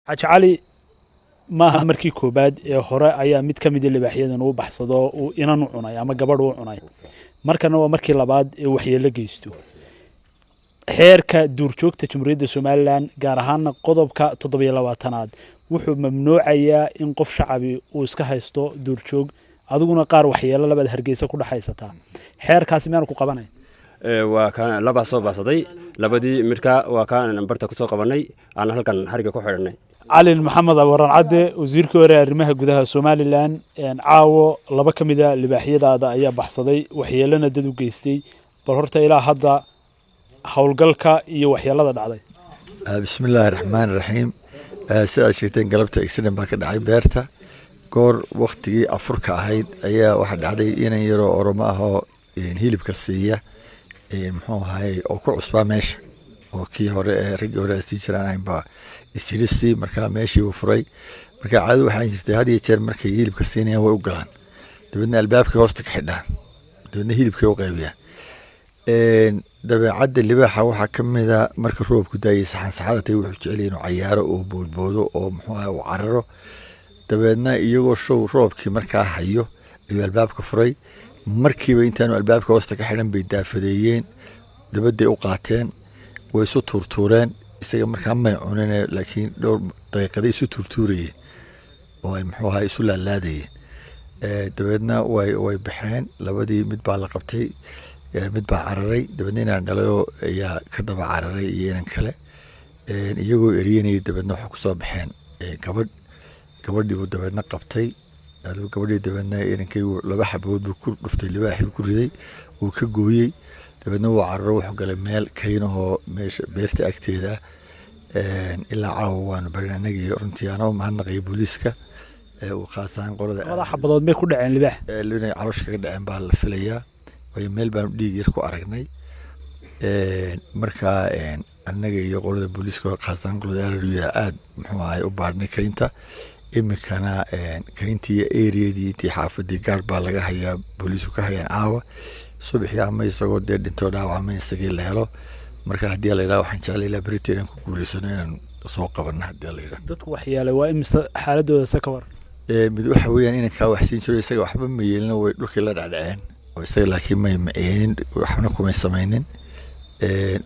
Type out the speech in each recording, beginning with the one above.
xaaji cali maaha markii koobaad ee hore ayaa mid ka mid ah libaaxyadan uu baxsado uu inan u cunay ama gabadh u cunay markana waa markii labaad ee waxyeello geysto xeerka duurjoogta Jamhuuriyadda Soomaaliland gaar ahaan qodobka 27aad wuxuu mamnuucayaa in qof shacabi uu iska haysto duurjoog adiguna qaar waxyeello labada hargeysa ku dhaxaysata xeerkaasi meel ku qabanay waa kan laba soo baasaday labadii midka waa kan barta ku soo qabanay aan halkan xariga ku xidhanay علي محمد وران عدي وزيرك ورا arrimaha gudaha Soomaaliland caawo laba kamida libaaxyada ayaa baxsaday waxyeelana dad u geystay bal horta ilaa hadda hawlgalka iyo waxyeelada dhacday bismillaahir rahmaanir rahiim sida sheegteen galabta accident baa ka dhacay beerta goor waqtigii afurka ahayd ayaa waxa dhacday in yaro Oromo ah oo hilibka siiya muxuu ahaay oo ku cusbaa meesha oo kii hore rag hore si jiraan baa istirisi marka meeshii uu furay marka caadi waxaan jirtay had iyo jeer markay hilibka siinayaan way u galaan dabadna albaabka hoosta ka xidhaan dabadna hilibka u qaybiyaan dabeecadda libaaxa waxa kamid ah marka roobku daayay saxan-saxadatay wuxuu jecel yahay inuu cayaaro oo boodboodo oo muxuu ahaa uu cararo dabeedna iyagoo show roobkii markaa hayo ayuu albaabka furay markiiba intaanu albaabka hoosta ka xidhan bay daafadeeyeen dabaday u qaateen way isu tuurtuureen isaga markaa may cunin laakiin dhowr daqiiqaday isu tuurtuurayeen oo ay muxuu ahaa isu laalaadayeen dabeedna way baxeen labadii mid baa la qabtay mid baa cararay dabeedna inaan dhalayo ayaa ka daba cararay iyo inan kale iyagoo eriyanayay dabeedna waxay ku soo baxeen gabadhii uu dabeedna qabtay aduu gabadhii dabeedna inankay laba xabood buu ku dhuftay libaaxii ku riday uu ka gooyey dabeedna wuu cararo wuxuu galay meel kaynahoo meesha beerta agteeda ilaa caawa waanu barin anagii runtii anoo mahadnaqay booliiska uu khaasaan qolada wada xabadood bay ku dhaceen libaax inay caloosh kaga dhaceen baa la filayaa way meel baan dhiig yar ku aragnay markaa annaga iyo qolada booliiska khaasaan qolada arariya aad muxuu ahay u baadhnay kaynta imikana kayntii areadii intii xaafadii gaar baa laga hayaa booliisku ka hayaan caawa subaxii ama isagoo dee dhintoo dhaawacma isagii la helo marka haddii la yidhaha waxaan jeclay ilaa berito inaan ku guulaysano inaan soo qabanno haddii la yidhaha dadku waxyeelay waa imise xaaladooda se ka war mid waxa weeyaan inaan kaa waxsiin jiro isaga waxba ma yeelina way dhulkii la dhacdhaceen oo isaga laakiin may maceenin waxna kumay samaynin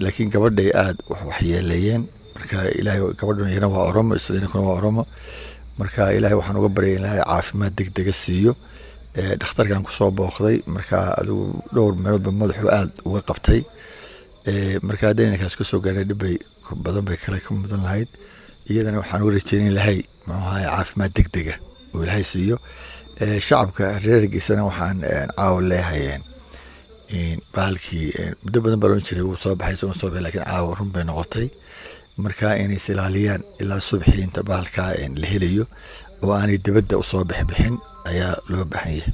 laakiin gabadhay aad waxyeeleeyeen marka ilaahay gabadhuna iyana waa Oromo isagana waa Oromo marka ilaahay waxaan uga baryay ilaahay caafimaad degdeg siiyo dhakhtarkan ku soo booqday marka adigu dhowr meelood madaxu aad uga qabtay marka dadinkaas ku soo gaaray dhibay badan bay kala ka mudan lahayd iyadana waxaan u rajeynay ilaahay muxuu ahaa caafimaad degdeg oo ilaahay siiyo shacabka reerkiisana waxaan caawa leehayeen baalkii muddo badan baa loo jiray uu soo baxay soo baxay laakiin caawa run bay noqotay marka inay ilaaliyaan ilaa subaxii inta baalka la helayo oo aanay dibadda u soo bixin ayaa loo baahan yahay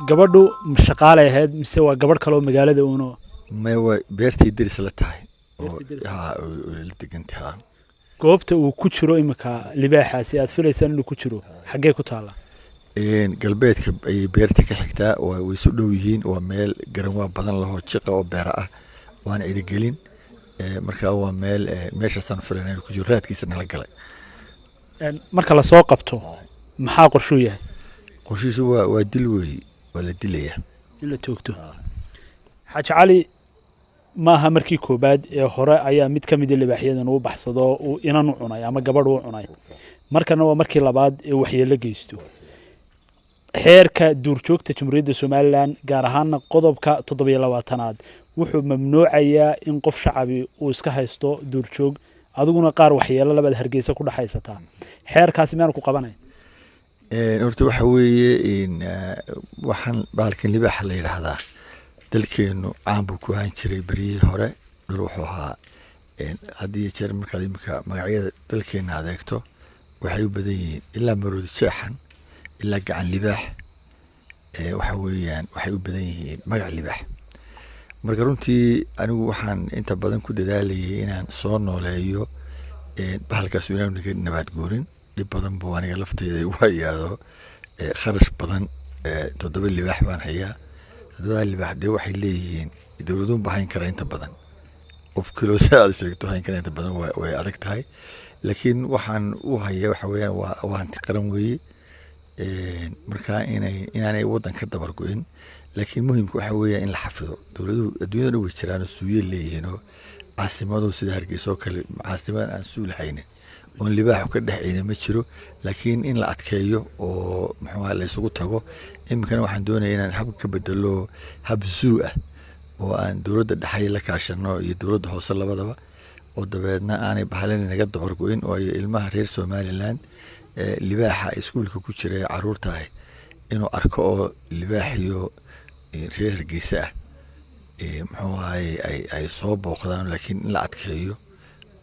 gabadhu shaqaale ahayd mise waa gabadh kale oo magaalada uuna ma way beertii diris la tahay oo la degantahay goobta uu ku jiro imika libaaxaasi aad filaysaan inuu ku jiro xagee ku taala galbeedka ay beerta ka xigtaa way isu dhow yihiin waa meel garan waa badan laho jiqa oo beera ah waan cidi gelin marka waa meel meeshaasaan filaynaa ku jiro raadkiisa nala galay marka la soo qabto maxaa qorshu yahay qorshiisu waa dil weey waa la dilayaa in la toogto xaaji cali maaha markii koobaad ee hore ayaa mid ka mid ah libaaxyadan uu baxsado uu inan u cunay ama gabadh u cunay markana waa markii labaad ee waxyeello geysto xeerka duurjoogta Jamhuuriyadda Soomaaliland gaar ahaan qodobka 27aad wuxuu mamnuucayaa in qof shacabi uu iska haysto duurjoog adiguna qaar waxyeello labada hargeysa ku dhaxaysata xeerkaasi meel ku qabanay horta waxa weeye in waxaan baalkan libaaxa la yiraahdaa dalkeenu caan buu ku ahaan jiray bariyii hore dhul wuxuu ahaa haddii jeer markaad imika magacyada dalkeena adeegto waxay u badan yihiin ilaa maroodi jeexan ilaa gacan libaax waxa weeyaan waxay u badan yihiin magac libaax marka runtii anigu waxaan inta badan ku dadaalayay inaan soo nooleeyo bahalkaas inaanu naga nabaad guurin dhib badan buu aniga laftayda waa yaado kharash badan 7 libaax baan hayaa 7 libaax de waxay leeyihiin dawladuhu baahan kara inta badan qof kilo saad sheegto hayn kara inta badan way adag tahay laakiin waxaan u haya waxa weeyaan waa hanti qaran weeye marka inaanay waddanka dabar go'in laakiin muhiimka waxa weeya in la xafido dowladuhu adduunyada way jiraan suuye leeyihiin oo caasimadu sida Hargeysa oo kale caasimad aan suul haynin oo libaax ka dhaxayna ma jiro laakiin in la adkeeyo oo maxaa la isugu tago imkana waxaan doonayaa inaan hab ka bedelo hab suu ah oo aan dowladda dhaxay la kaashano iyo dowladda hoose labadaba oo dabeedna aanay bahalin naga dabar go'in oo ay ilmaha reer Somaliland libaaxa iskuulka ku jira caruurta ah inuu arko oo libaax iyo reer Hargeysa maxaa ay soo booqdaan laakiin in la adkeeyo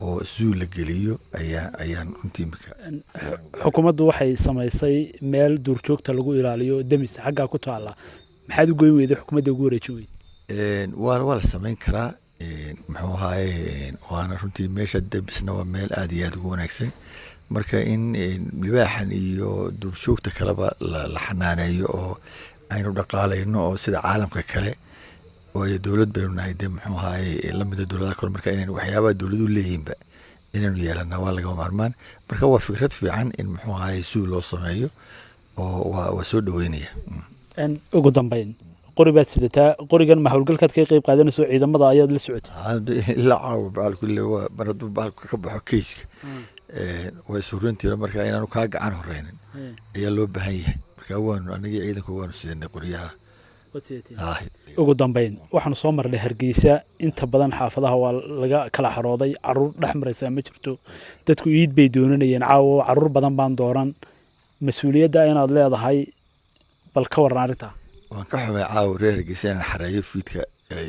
oo suu la geliyo ayaan runtii xukuumaddu waxay samaysay meel duurjoogta lagu ilaaliyo demis xagga ku taala maxaad u goyn weyday xukuumadda ugu wareejin weyday waa la samayn karaa maxaa waana runtii meesha demisna waa meel aad iyo aad ugu wanaagsan marka in libaaxan iyo duurjoogta kaleba la xanaaneeyo oo aynu dhaqaalayno oo sida caalamka kale oo ay dowlad baynu nahay maxaa lamida dowladaha kale marka inaynu waxyaabaha dowladuhu leeyihiinba inaynu yeelana waa laga maarmaan marka waa fikrad fiican in maxaa suu loo sameeyo oo waa soo dhaweynaya ugu dambeyn qori baad sidataa qorigan ma hawlgalkaad ka qayb qaadanayso ciidamada ayaad la socotay ilaa caawa baal kulli waa maradu baalka ka baxo keejka way suurantii marka inaanu ka gacan horeynin ayaa loo baahan yahay marka waanu anaga ciidanku waanu sidanay qoriyaha ugu dambeyn waxaanu soo marnay Hargeysa inta badan xaafadaha waa laga kala xarooday caruur dhaxmaraysa ma jirto dadku iid bay doonanayeen caawo caruur badan baan dooran mas'uuliyadda inaad leedahay bal ka waran arinta waan ka xumay caawo reer Hargeysa inaan xareeyo fiidka ay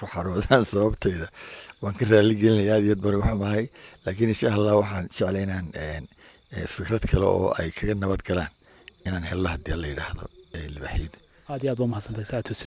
ku xaroodaan sababteeda waan ka raali gelinayaa aad bari waxa maahay laakiin insha Allah waxaan jeclahay inaan fikrad kale oo ay kaga nabad galaan inaan helo hadii la yiraahdo libaaxiyada aad iyo aad waa mahadsantahay